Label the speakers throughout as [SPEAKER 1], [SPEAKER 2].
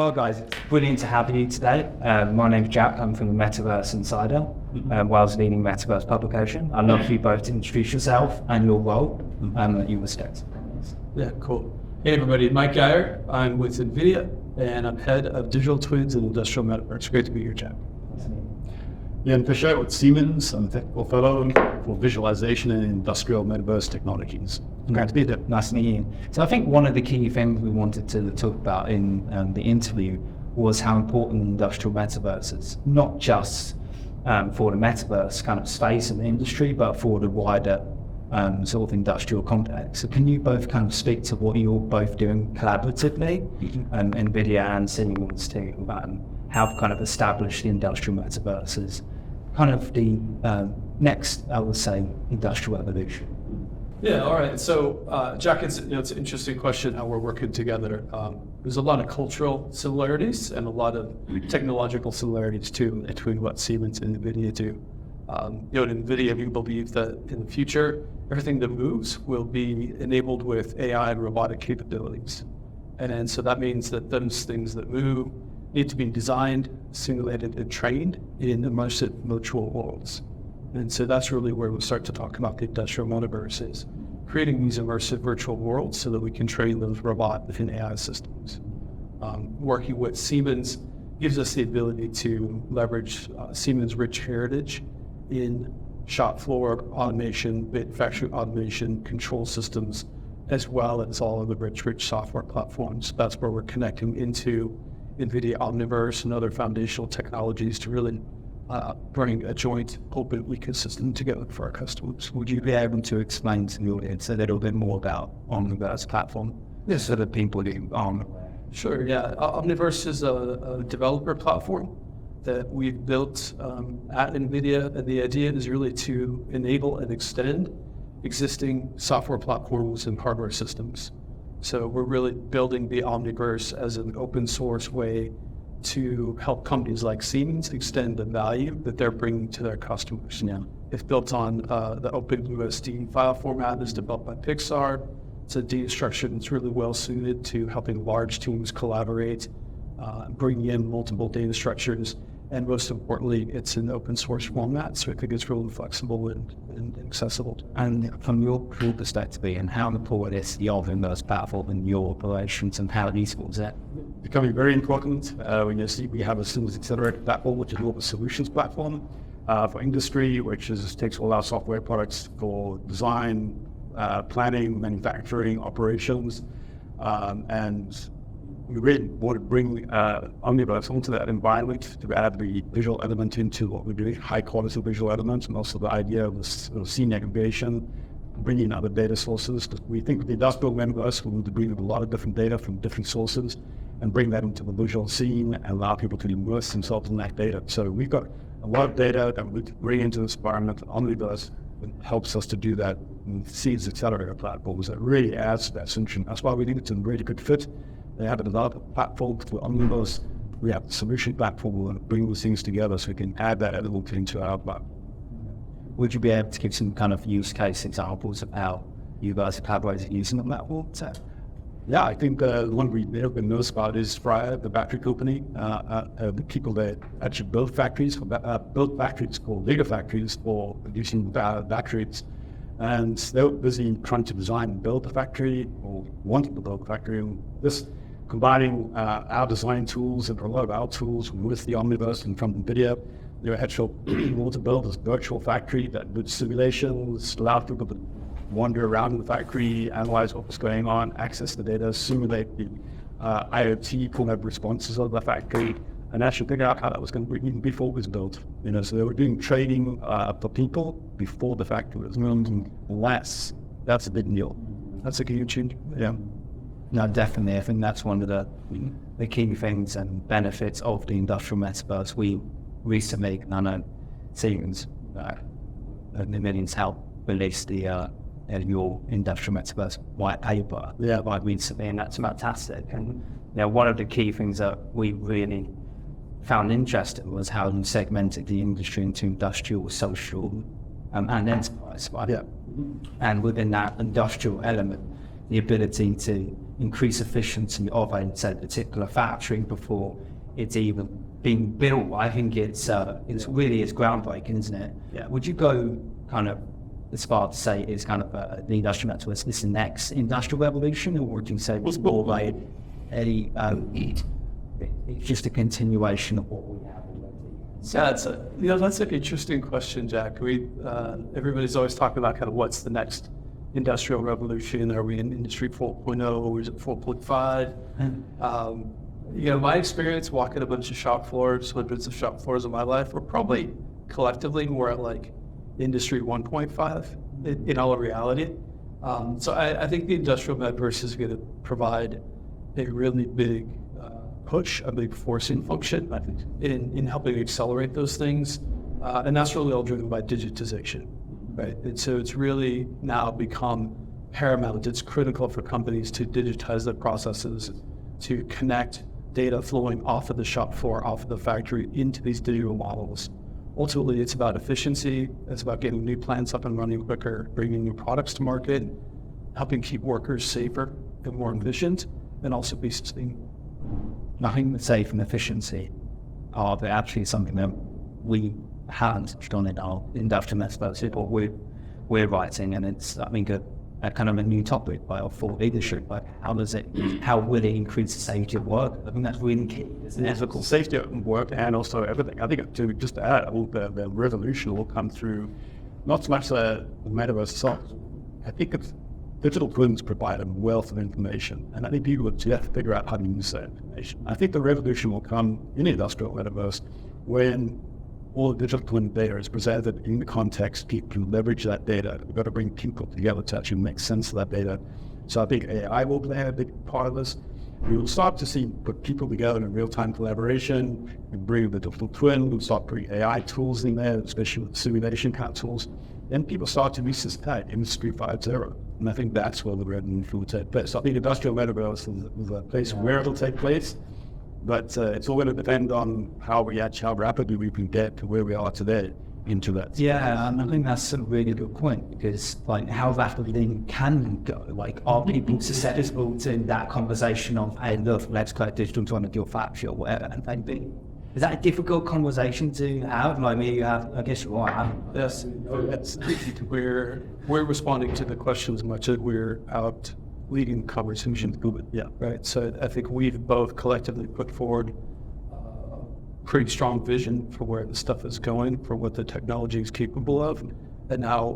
[SPEAKER 1] Well, guys, it's brilliant to have you today. My name's Jack. I'm from the Metaverse Insider, Wales' leading Metaverse publication. I'd love for you both to introduce yourself and your role that you respect.
[SPEAKER 2] Yeah, cool. Hey, everybody. Mike Geyer. I'm with Nvidia, and I'm head of digital twins and industrial metaverse. Great to be here, Jack.
[SPEAKER 3] Ian Fisher with Siemens. I'm a technical fellow for visualization and industrial metaverse technologies.
[SPEAKER 1] Great to be there. Nice to meet you. So I think one of the key things we wanted to talk about in the interview was how important industrial metaverse is, not just for the metaverse kind of space and industry, but for the wider sort of industrial context. So can you both kind of speak to what you're both doing collaboratively, Nvidia and Siemens to how kind of established the industrial metaverse as kind of the next, I would say, industrial evolution?
[SPEAKER 2] Yeah, all right. So, Jack, it's an interesting question how we're working together. There's a lot of cultural similarities and a lot of technological similarities too between what Siemens and Nvidia do. In Nvidia, we believe that in the future, everything that moves will be enabled with AI and robotic capabilities. And so that means that those things that move need to be designed, simulated, and trained in immersive virtual worlds. And so that's really where we start to talk about the industrial metaverse is creating these immersive virtual worlds so that we can train those robot and AI systems. Working with Siemens gives us the ability to leverage Siemens' rich heritage in shop floor automation, manufacturing automation, control systems, as well as all of the rich software platforms. That's where we're connecting into Nvidia Omniverse and other foundational technologies to really bring a joint open ecosystem together for our customers.
[SPEAKER 1] Would you be able to explain to the audience a little bit more about Omniverse platform?
[SPEAKER 2] Yes.
[SPEAKER 1] So that people who aren't aware.
[SPEAKER 2] Sure, yeah. Omniverse is a developer platform that we've built at Nvidia, and the idea is really to enable and extend existing software platforms and hardware systems. So we're really building the Omniverse as an open source way to help companies like Siemens extend the value that they're bringing to their customers.
[SPEAKER 1] Yeah.
[SPEAKER 2] It's built on the OpenUSD file format that's developed by Pixar. It's a data structure that's really well suited to helping large teams collaborate, bringing in multiple data structures, and most importantly, it's an open source format, so I think it's really flexible and accessible.
[SPEAKER 1] And from your perspective, Ian, how important is the Omniverse platform in your operations and how useful is that?
[SPEAKER 3] Becoming very important. When you see we have a Siemens Accelerator platform, which is more of a solutions platform for industry, which takes all our software products for design, planning, manufacturing, operations, and we really want to bring Omniverse onto that environment to add the visual element into what we're doing, high quality visual elements, and also the idea of scene aggregation, bringing other data sources. We think the industrial metaverse will need to bring a lot of different data from different sources and bring that into the visual scene and allow people to immerse themselves in that data. So we've got a lot of data that we bring into this environment. Omniverse helps us to do that with Siemens Accelerator platforms that really adds to that solution. That's why we think it's a really good fit. They have a developer platform for Omniverse. We have the solution platform that bring those things together so we can add that element into our platform.
[SPEAKER 1] Would you be able to give some kind of use case examples of how you guys are collaborating using the platform?
[SPEAKER 3] Yeah, I think the one we everyone knows about is Fryer, the battery company. The people that actually build factories called gigafactories for producing batteries. And they were busy trying to design and build the factory, or wanting to build the factory. And this combining our design tools and a lot of our tools with the Omniverse and from NVIDIA, they were actually able to build this virtual factory that did simulations, allowed people to wander around in the factory, analyze what was going on, access the data, simulate the IoT kind of responses of the factory, and actually figure out how that was going to be even before it was built. So they were doing training for people before the factory was built. Less. That's a big deal. That's a huge change. Yeah.
[SPEAKER 1] No, definitely. I think that's one of the key things and benefits of the industrial metaverse. We recently, I know Siemens, Nvidia's helped release the your industrial metaverse white paper quite recently, and that's fantastic. And one of the key things that we really found interesting was how you segmented the industry into industrial, social, and enterprise. Right?
[SPEAKER 3] Yeah.
[SPEAKER 1] And within that industrial element, the ability to increase efficiency of a say, particular factory before it's even being built. I think it's really is groundbreaking, isn't it?
[SPEAKER 2] Yeah.
[SPEAKER 1] Would you go kind of as far to say it's kind of the industrial metaverse, this is the next industrial revolution, or would you say it's more like it's just a continuation of what we have already?
[SPEAKER 2] Yeah, that's an interesting question, Jack. Everybody's always talking about kind of what's the next industrial revolution. Are we in Industry 4.0 or is it 4.5? My experience walking a bunch of shop floors, hundreds of shop floors in my life, we're probably collectively more at like Industry 1.5 in all reality. So I think the industrial metaverse is going to provide a really big push, a big forcing function in helping accelerate those things. And that's really all driven by digitization, right? And so it's really now become paramount. It's critical for companies to digitize their processes, to connect data flowing off of the shop floor, off of the factory into these digital models. Ultimately, it's about efficiency. It's about getting new plants up and running quicker, bringing new products to market, helping keep workers safer and more efficient, and also be sustainable.
[SPEAKER 1] I think safe and efficiency are actually something that we haven't touched on in our industrial metaverse report we're writing, and it's I think a kind of a new topic by our thought leadership. Like how will it increase the safety of work? I think that's really key. Isn't it?
[SPEAKER 3] Ethical safety of work and also everything. I think to just add, the revolution will come through not so much the metaverse itself. I think it's digital twins provide a wealth of information, and I think people would have to figure out how to use that information. I think the revolution will come in the industrial metaverse when all the digital twin data is presented in the context. People can leverage that data. We've got to bring people together to actually make sense of that data. So I think AI will play a big part of this. We will start to see put people together in real-time collaboration. We bring the digital twin. We'll start putting AI tools in there, especially with simulation kind of tools. Then people start to use this Industry 5.0. And I think that's where the revolution will take place. So I think industrial metaverse is a place where it'll take place. But it's all going to depend on how rapidly we can get to where we are today into that.
[SPEAKER 1] Yeah, and I think that's a really good point, because like how rapidly can go? Like, are people susceptible to that conversation of, hey, look, let's create digital twin of your factory or whatever? And maybe is that a difficult conversation to have? Like, maybe you have, I guess,
[SPEAKER 2] yes, we're responding to the questions much as we're out leading conversations.
[SPEAKER 3] Yeah.
[SPEAKER 2] Right. So I think we've both collectively put forward pretty strong vision for where the stuff is going, for what the technology is capable of, and now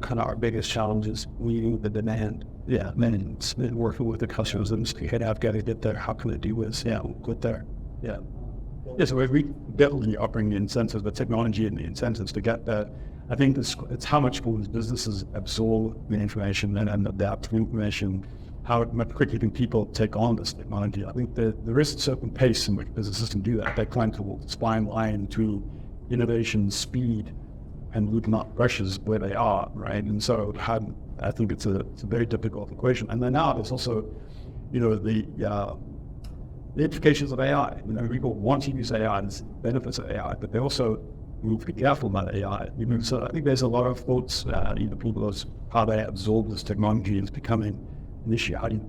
[SPEAKER 2] kind of our biggest challenge is meeting the demand. Yeah, and working with the customers and say, hey, I've got to get there. How can I do this? Yeah, get there. Yeah.
[SPEAKER 3] Yeah, so we definitely offering the incentives, the technology and the incentives to get there. I think it's how much will businesses absorb the information and adapt to the information, how quickly can people take on this technology. I think there is a certain pace in which businesses can do that. They climb to spine line to innovation, speed, and root not pressures where they are, right? And so I think it's a very difficult equation. And then now there's also, the implications of AI. People want to use AI and benefits of AI, but they also will be careful about AI. So I think there's a lot of thoughts, people how they absorb this technology is becoming an issue. How do you,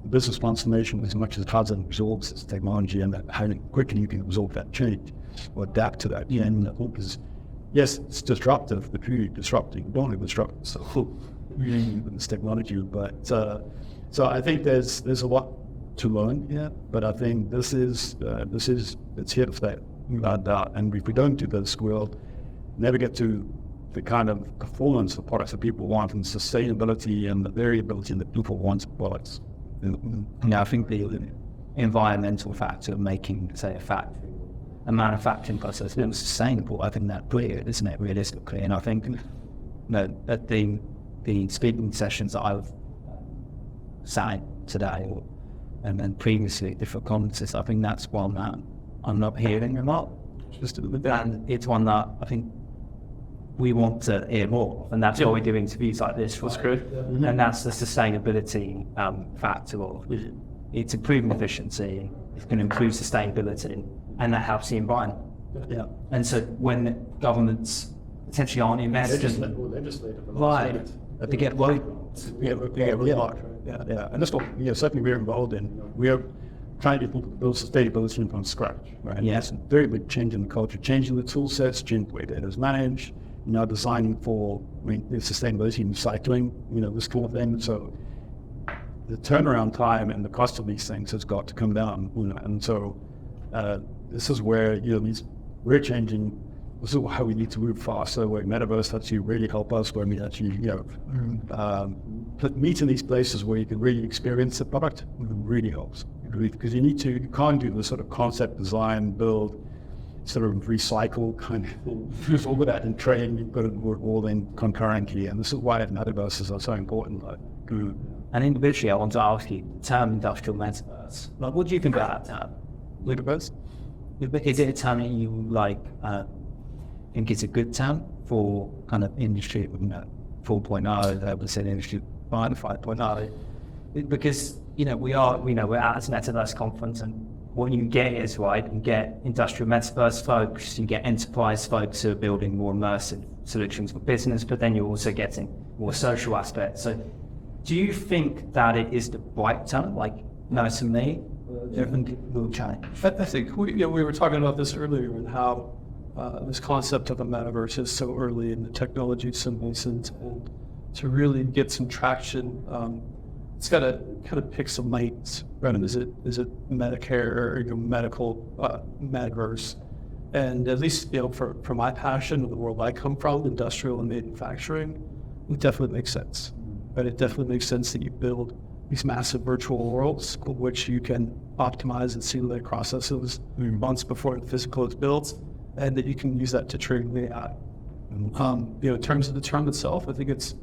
[SPEAKER 3] business transformation as much as how it absorbs this technology and how quickly you can absorb that change or adapt to that. Yeah, and the hope is, yes, it's disruptive, but really disrupting. You don't want to disrupt with this technology, but so I think there's a lot to learn here, but I think it's here to stay. And if we don't do this, we'll never get to the kind of performance of products that people want, and sustainability and the variability that people want in products.
[SPEAKER 1] Yeah, I think the environmental factor of making, say, a manufacturing process more sustainable, I think that's clear, isn't it, realistically? And I think at the speaking sessions that I've sat in today and previously at different conferences, I think that's one that I'm not hearing a lot. And it's one that I think we want to hear more, and that's why we do interviews like this.
[SPEAKER 2] That's great.
[SPEAKER 1] And that's the sustainability factor of it's improving efficiency, it's going to improve sustainability, and that helps the environment.
[SPEAKER 3] Yeah.
[SPEAKER 1] And so when governments potentially aren't investing, right, they get worried
[SPEAKER 3] Yeah. And that's what certainly we're involved in. We are trying to build sustainability from scratch, right?
[SPEAKER 1] Yeah.
[SPEAKER 3] It's a very big change in the culture, changing the tool sets, changing the way data is managed, designing for sustainability and recycling, this kind of thing. So the turnaround time and the cost of these things has got to come down, and so this is where, we're changing. This is how we need to move faster, where Metaverse actually really help us, where we actually, meet in these places where you can really experience the product. It really helps. Because you can't do the sort of concept design, build, sort of recycle kind of thing. All of that and train, you've got to work all in concurrently. And this is why metaverses are so important.
[SPEAKER 1] And individually, I want to ask you, the term industrial metaverse, what do you think about that term?
[SPEAKER 3] Metaverse?
[SPEAKER 1] Is it a term that you think it's a good term for kind of industry, 4.0, I would say industry 5.0? Because, we're at this metaverse conference, and what you get is, you get industrial metaverse folks, you get enterprise folks who are building more immersive solutions for business, but then you're also getting more social aspects. So do you think that it is the right term, to me? Will change?
[SPEAKER 2] I think we were talking about this earlier, and how this concept of a metaverse is so early and the technology is so nascent, and to really get some traction, it's got to kind of pick some lanes. Right? Is it Medicare or medical metaverse? And at least for my passion, the world I come from, industrial and manufacturing, it definitely makes sense. But it definitely makes sense that you build these massive virtual worlds, which you can optimize and simulate processes months before the physical is built, and that you can use that to train the AI. In terms of the term itself, I think it's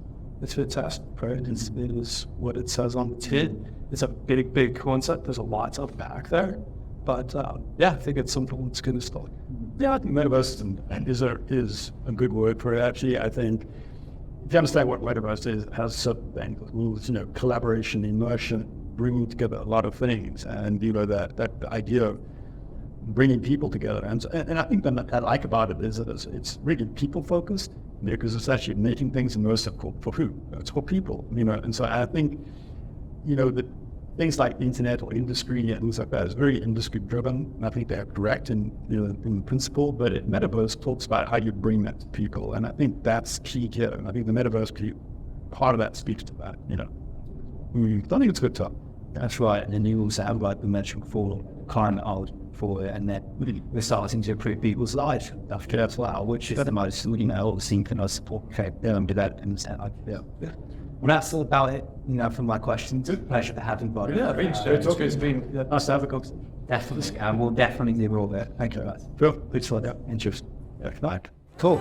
[SPEAKER 2] fantastic, right? It is what it says on the tin. It's a big concept. There's a lot to unpack there, but I think it's something that's going to start.
[SPEAKER 3] Yeah, I think metaverse is a good word for it. Actually, I think if you understand what metaverse is, it has certain things, collaboration, immersion, bringing together a lot of things, and that idea of bringing people together. And I think that I like about it is that it's really people focused, because it's actually making things immersive for who? It's for people, And so I think, that things like the internet or industry and things like that is very industry driven. And I think they're correct in principle, but metaverse talks about how you bring that to people. And I think that's key here. And I think the metaverse part of that speaks to that, I think it's a good talk.
[SPEAKER 1] That's right. And then you also have the metric for climate for it, and then we're starting to improve people's lives as well, which is the most, synchronous support development. Well, that's all about it, from my questions. Pleasure to have you, buddy.
[SPEAKER 2] Yeah, it's been nice to have a conversation.
[SPEAKER 1] Definitely, and we'll definitely do all that. Thank you, guys.
[SPEAKER 3] Sure. Thanks for that.
[SPEAKER 1] Interesting.
[SPEAKER 3] Yeah,
[SPEAKER 1] Cool.